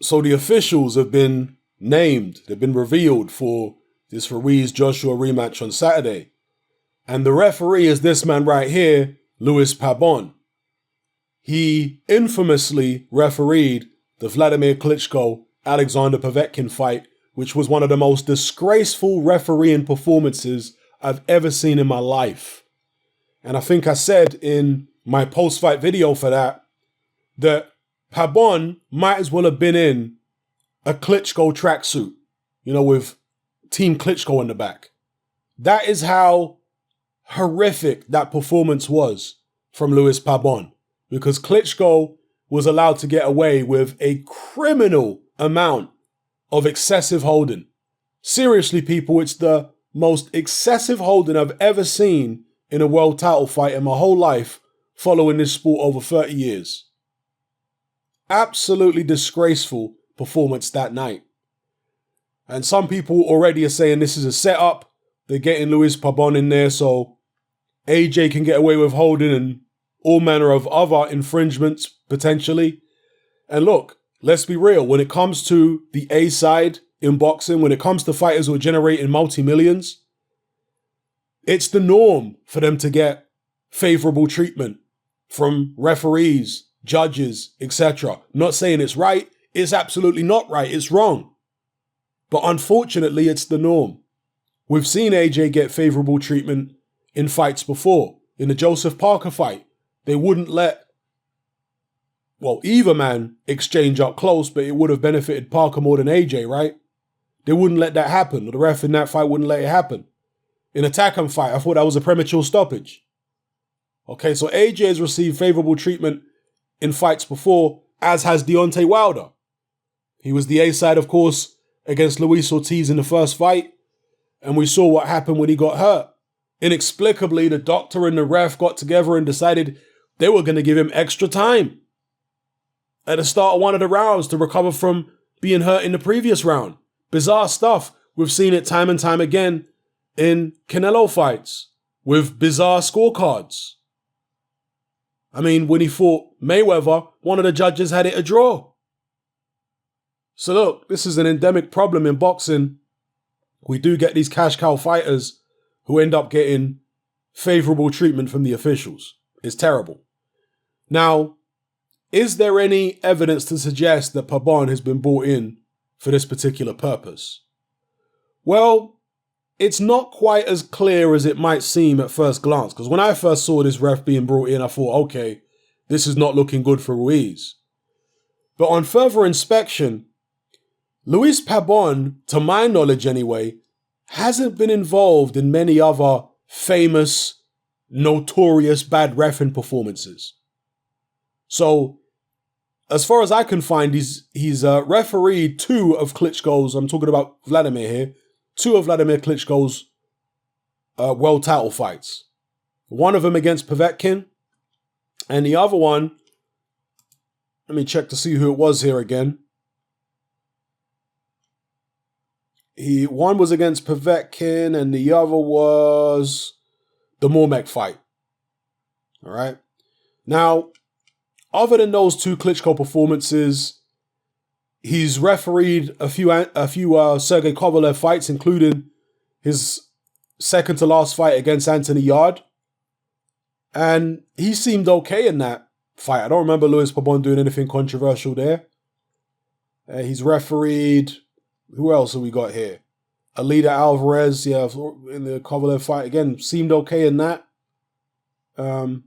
So the officials have been named, they've been revealed for this Ruiz Joshua rematch on Saturday. And the referee is this man right here, Luis Pabon. He infamously refereed the Vladimir Klitschko Alexander Povetkin fight, which was one of the most disgraceful refereeing performances I've ever seen in my life. And I think I said in my post-fight video for that Pabon might as well have been in a Klitschko tracksuit, with Team Klitschko in the back. That is how horrific that performance was from Luis Pabon, because Klitschko was allowed to get away with a criminal amount of excessive holding. Seriously, people, it's the most excessive holding I've ever seen in a world title fight in my whole life following this sport over 30 years. Absolutely disgraceful performance that night. And some people already are saying this is a setup. They're getting Luis Pabon in there so AJ can get away with holding and all manner of other infringements, potentially. And look, let's be real. When it comes to the A side in boxing, when it comes to fighters who are generating multi-millions, it's the norm for them to get favorable treatment from referees, judges, etc. Not saying it's right. It's absolutely not right. It's wrong. But unfortunately, it's the norm. We've seen AJ get favorable treatment in fights before. In the Joseph Parker fight, they wouldn't let, either man exchange up close, but it would have benefited Parker more than AJ, right? They wouldn't let that happen. The ref in that fight wouldn't let it happen. In a Takam fight, I thought that was a premature stoppage. Okay, so AJ has received favorable treatment in fights before, as has Deontay Wilder. He was the A side, of course, against Luis Ortiz in the first fight, and we saw what happened when he got hurt. Inexplicably, the doctor and the ref got together and decided they were going to give him extra time at the start of one of the rounds to recover from being hurt in the previous round. Bizarre stuff. We've seen it time and time again in Canelo fights with bizarre scorecards. I mean, when he fought Mayweather, one of the judges had it a draw. So look, this is an endemic problem in boxing. We do get these cash cow fighters who end up getting favorable treatment from the officials. It's terrible. Now, is there any evidence to suggest that Pabon has been brought in for this particular purpose? Well, it's not quite as clear as it might seem at first glance, because when I first saw this ref being brought in, I thought, okay, this is not looking good for Ruiz. But on further inspection, Luis Pabon, to my knowledge anyway, hasn't been involved in many other famous, notorious bad reffing performances. So, as far as I can find, he's refereed two of Klitschko's, I'm talking about Vladimir here, two of Vladimir Klitschko's world title fights. One of them against Povetkin, and the other one, let me check to see who it was here again. One was against Povetkin, and the other was the Mormek fight. All right. Now, other than those two Klitschko performances, he's refereed a few Sergey Kovalev fights, including his second to last fight against Anthony Yarde. And he seemed okay in that fight. I don't remember Luis Pabon doing anything controversial there. He's refereed... Who else have we got here? Alida Alvarez, in the Kovalev fight, again, seemed okay in that. And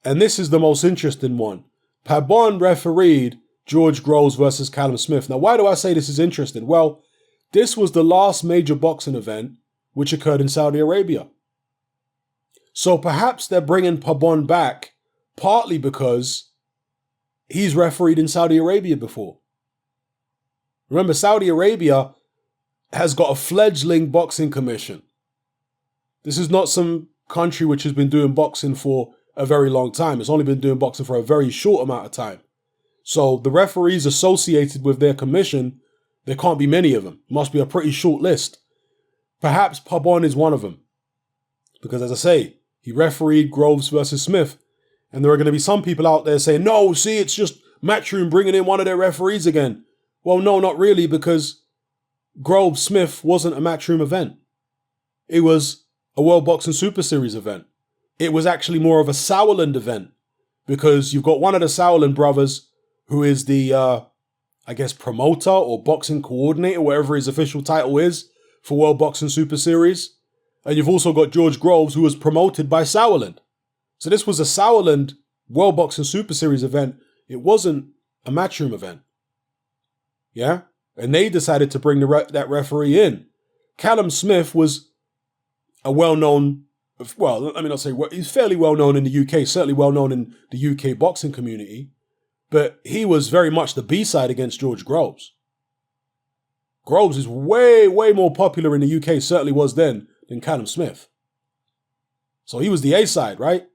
this is the most interesting one. Pabon refereed George Groves versus Callum Smith. Now, why do I say this is interesting? Well, this was the last major boxing event which occurred in Saudi Arabia. So perhaps they're bringing Pabon back partly because he's refereed in Saudi Arabia before. Remember, Saudi Arabia has got a fledgling boxing commission. This is not some country which has been doing boxing for a very long time. It's only been doing boxing for a very short amount of time. So the referees associated with their commission, there can't be many of them. It must be a pretty short list. Perhaps Pabon is one of them. Because as I say, he refereed Groves versus Smith. And there are going to be some people out there saying, no, see, it's just Matchroom bringing in one of their referees again. Well, no, not really, because Grove Smith wasn't a Matchroom event. It was a World Boxing Super Series event. It was actually more of a Sauerland event, because you've got one of the Sauerland brothers who is the, promoter or boxing coordinator, whatever his official title is for World Boxing Super Series. And you've also got George Groves, who was promoted by Sauerland. So this was a Sauerland World Boxing Super Series event. It wasn't a Matchroom event. Yeah? And they decided to bring that referee in. Callum Smith was a well-known, well, let me not say, he's fairly well-known in the UK, certainly well-known in the UK boxing community, but he was very much the B-side against George Groves. Groves is way, way more popular in the UK, certainly was then, than Callum Smith. So he was the A-side, right?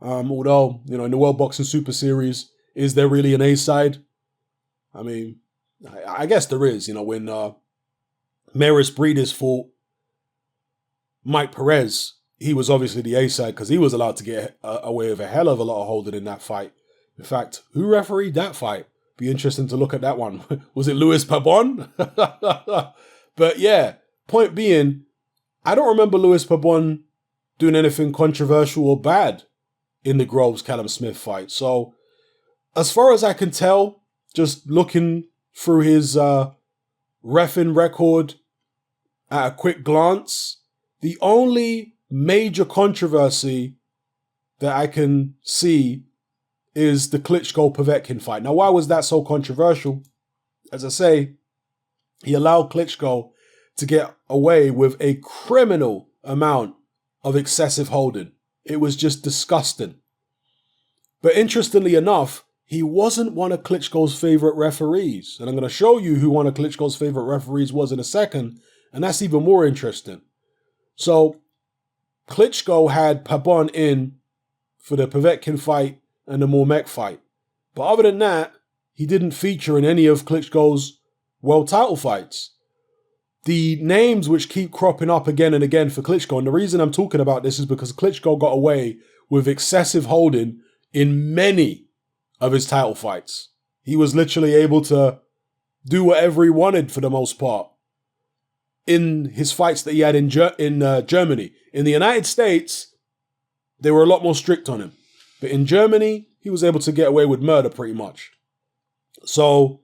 Although, in the World Boxing Super Series, is there really an A-side? I mean, I guess there is, when Maris Breeders fought Mike Perez, he was obviously the A-side because he was allowed to get away with a hell of a lot of holding in that fight. In fact, who refereed that fight? Be interesting to look at that one. Was it Ruiz Pabon? But yeah, point being, I don't remember Ruiz Pabon doing anything controversial or bad in the Groves Callum Smith fight. So as far as I can tell, just looking through his reffing record at a quick glance, the only major controversy that I can see is the Klitschko-Povetkin fight. Now, why was that so controversial? As I say, he allowed Klitschko to get away with a criminal amount of excessive holding. It was just disgusting. But interestingly enough, he wasn't one of Klitschko's favorite referees. And I'm going to show you who one of Klitschko's favorite referees was in a second. And that's even more interesting. So Klitschko had Pabon in for the Povetkin fight and the Mormek fight. But other than that, he didn't feature in any of Klitschko's world title fights. The names which keep cropping up again and again for Klitschko, and the reason I'm talking about this is because Klitschko got away with excessive holding in many of his title fights. He was literally able to do whatever he wanted for the most part in his fights that he had in Germany. In the United States, they were a lot more strict on him. But in Germany, he was able to get away with murder pretty much. So,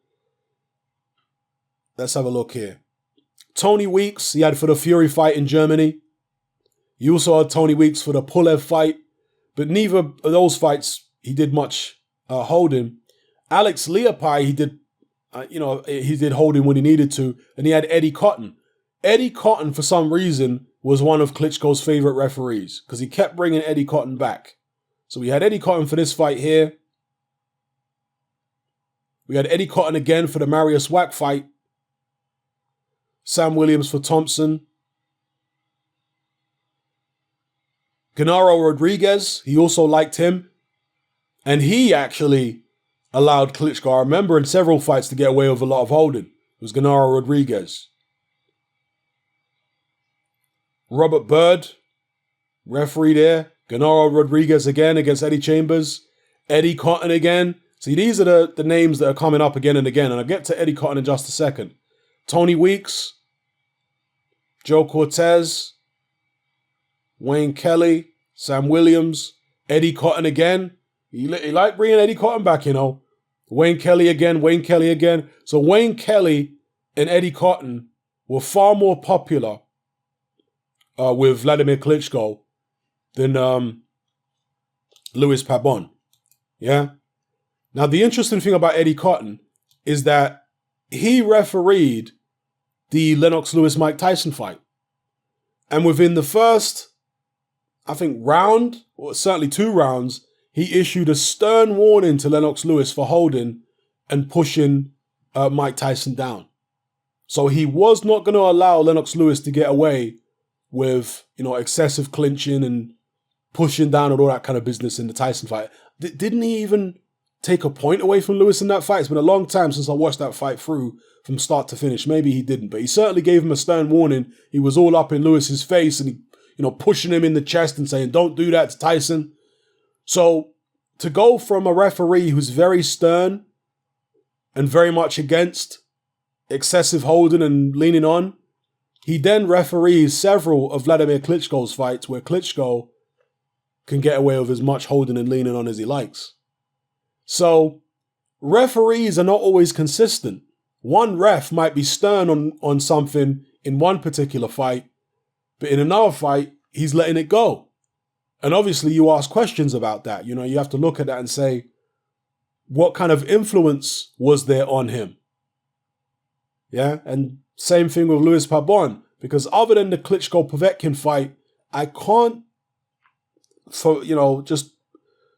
let's have a look here. Tony Weeks, he had for the Fury fight in Germany. You also had Tony Weeks for the Pulev fight. But neither of those fights, he did much holding. Alex Leopai, he did holding when he needed to. And he had Eddie Cotton. Eddie Cotton, for some reason, was one of Klitschko's favorite referees because he kept bringing Eddie Cotton back. So we had Eddie Cotton for this fight here. We had Eddie Cotton again for the Marius Wack fight. Sam Williams for Thompson. Genaro Rodriguez, he also liked him. And he actually allowed Klitschko, I remember in several fights, to get away with a lot of holding. It was Genaro Rodriguez. Robert Byrd, referee there. Genaro Rodriguez again against Eddie Chambers. Eddie Cotton again. See, these are the names that are coming up again and again. And I'll get to Eddie Cotton in just a second. Tony Weeks. Joe Cortez. Wayne Kelly. Sam Williams. Eddie Cotton again. He liked bringing Eddie Cotton back, Wayne Kelly again. Wayne Kelly again. So Wayne Kelly and Eddie Cotton were far more popular with Vladimir Klitschko than Ruiz Pabon. Yeah? Now, the interesting thing about Eddie Cotton is that he refereed the Lennox Lewis-Mike Tyson fight. And within the first, I think, round, or certainly 2 rounds, he issued a stern warning to Lennox Lewis for holding and pushing Mike Tyson down. So he was not going to allow Lennox Lewis to get away with, excessive clinching and pushing down and all that kind of business in the Tyson fight. Didn't he even take a point away from Lewis in that fight? It's been a long time since I watched that fight through from start to finish. Maybe he didn't, but he certainly gave him a stern warning. He was all up in Lewis's face and he, pushing him in the chest and saying, "Don't do that to Tyson." So to go from a referee who's very stern and very much against excessive holding and leaning on. He then referees several of Vladimir Klitschko's fights where Klitschko can get away with as much holding and leaning on as he likes. So referees are not always consistent. One ref might be stern on something in one particular fight, but in another fight, he's letting it go. And obviously you ask questions about that. You know, you have to look at that and say, what kind of influence was there on him? Yeah, and same thing with Ruiz Pabon, because other than the Klitschko-Povetkin fight, I can't, just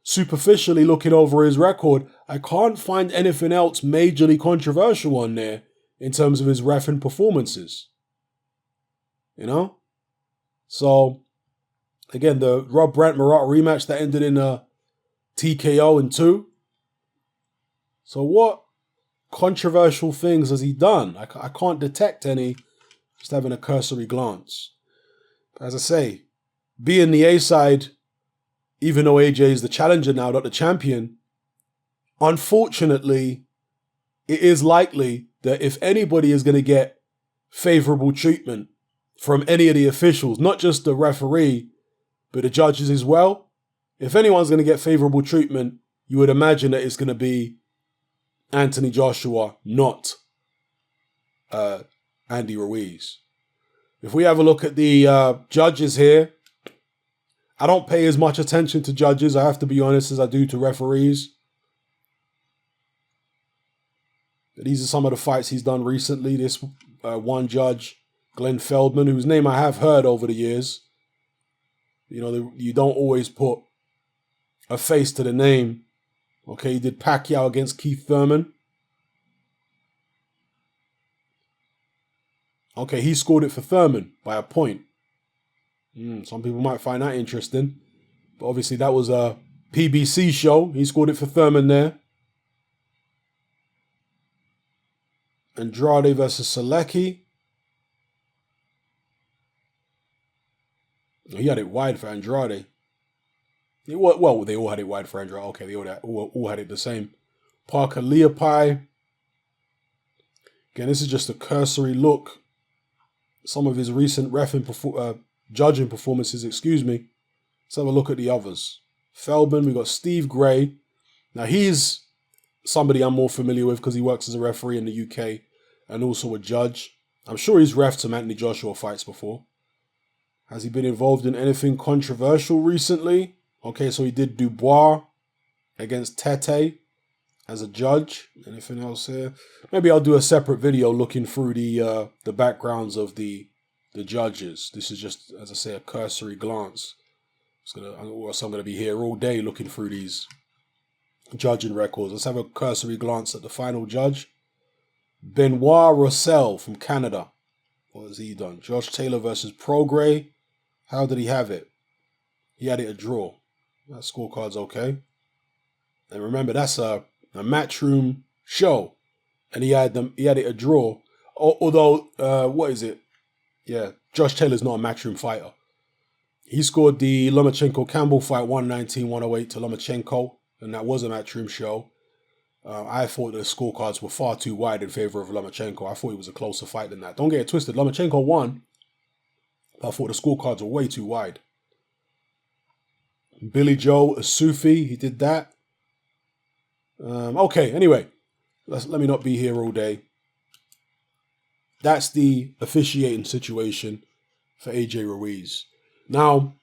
superficially looking over his record, I can't find anything else majorly controversial on there in terms of his reffing performances. You know? So, again, the Rob Brandt-Marat rematch that ended in a TKO in 2. So what controversial things has he done? I can't detect any, just having a cursory glance. As I say, being the A side, even though AJ is the challenger now, not the champion, unfortunately, it is likely that if anybody is going to get favorable treatment from any of the officials, not just the referee, but the judges as well, if anyone's going to get favorable treatment, you would imagine that it's going to be Anthony Joshua, not Andy Ruiz. If we have a look at the judges here, I don't pay as much attention to judges, I have to be honest, as I do to referees. These are some of the fights he's done recently. This one judge, Glenn Feldman, whose name I have heard over the years. You know, you don't always put a face to the name. Okay, he did Pacquiao against Keith Thurman. Okay, he scored it for Thurman by a point. Some people might find that interesting. But obviously that was a PBC show. He scored it for Thurman there. Andrade versus Selecki. He had it wide for Andrade. Well, they all had it wide for Andrade. Okay, they all had it the same. Parker Leopai. Again, this is just a cursory look. Some of his recent judging performances, Let's have a look at the others. Feldman, we got Steve Gray. Now, he's somebody I'm more familiar with because he works as a referee in the UK and also a judge. I'm sure he's reffed some Anthony Joshua fights before. Has he been involved in anything controversial recently? Okay, so he did Dubois against Tete as a judge. Anything else here? Maybe I'll do a separate video looking through the backgrounds of the judges. This is just, as I say, a cursory glance. So I'm going to be here all day looking through these judging records. Let's have a cursory glance at the final judge. Benoit Roussel from Canada. What has he done? Josh Taylor versus Prograis. How did he have it? He had it a draw. That scorecard's okay. And remember, that's a Matchroom show. And he had it a draw. Although, what is it? Yeah, Josh Taylor's not a Matchroom fighter. He scored the Lomachenko-Campbell fight 119-108 to Lomachenko. And that was a Matchroom show. I thought the scorecards were far too wide in favor of Lomachenko. I thought it was a closer fight than that. Don't get it twisted. Lomachenko won. I thought the scorecards were way too wide. Billy Joe Asufi, he did that. Okay, anyway. Let me not be here all day. That's the officiating situation for AJ Ruiz. Now,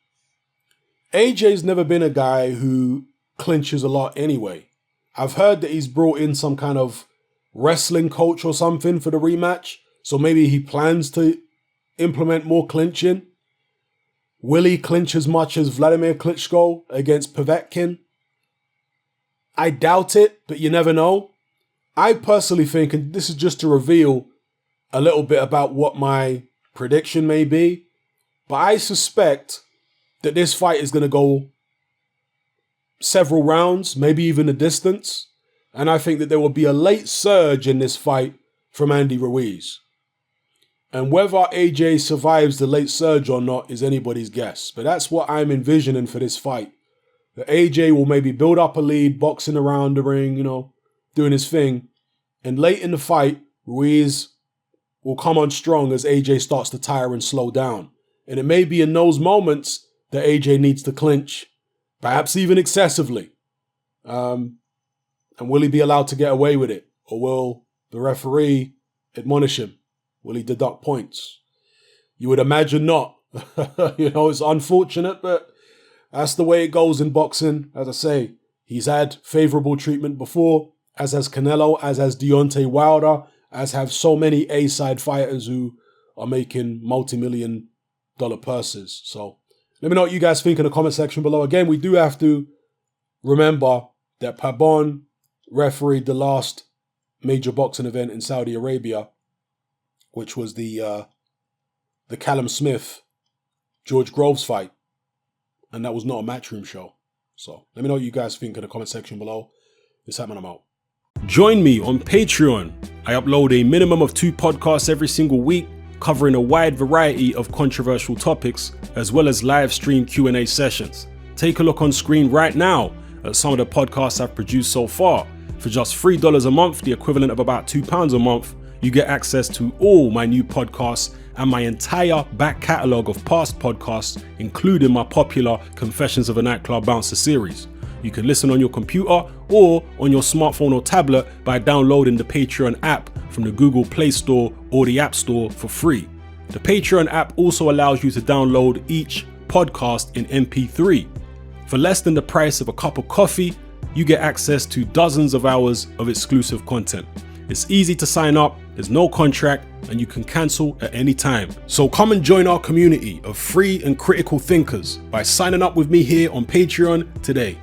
AJ's never been a guy who clinches a lot anyway. I've heard that he's brought in some kind of wrestling coach or something for the rematch. So maybe he plans to implement more clinching. Will he clinch as much as Vladimir Klitschko against Povetkin? I doubt it, but you never know. I personally think, and this is just to reveal a little bit about what my prediction may be, but I suspect that this fight is going to go several rounds, maybe even a distance. And I think that there will be a late surge in this fight from Andy Ruiz. And whether AJ survives the late surge or not is anybody's guess. But that's what I'm envisioning for this fight. That AJ will maybe build up a lead, boxing around the ring, doing his thing. And late in the fight, Ruiz will come on strong as AJ starts to tire and slow down. And it may be in those moments that AJ needs to clinch, perhaps even excessively. And will he be allowed to get away with it? Or will the referee admonish him? Will he deduct points? You would imagine not. It's unfortunate, but that's the way it goes in boxing. As I say, he's had favorable treatment before, as has Canelo, as has Deontay Wilder, as have so many A-side fighters who are making multi-million-dollar purses. So let me know what you guys think in the comment section below. Again, we do have to remember that Pabon refereed the last major boxing event in Saudi Arabia, which was the Callum Smith George Groves fight, and that was not a Matchroom show. So let me know what you guys think in the comment section below. This time, I'm out. Join me on Patreon. I upload a minimum of 2 podcasts every single week, covering a wide variety of controversial topics, as well as live stream Q&A sessions. Take a look on screen right now at some of the podcasts I've produced so far. For just $3 a month, the equivalent of about £2 a month, you get access to all my new podcasts and my entire back catalogue of past podcasts, including my popular Confessions of a Nightclub Bouncer series. You can listen on your computer or on your smartphone or tablet by downloading the Patreon app from the Google Play Store or the App Store for free. The Patreon app also allows you to download each podcast in MP3. For less than the price of a cup of coffee, you get access to dozens of hours of exclusive content. It's easy to sign up, there's no contract, and you can cancel at any time. So come and join our community of free and critical thinkers by signing up with me here on Patreon today.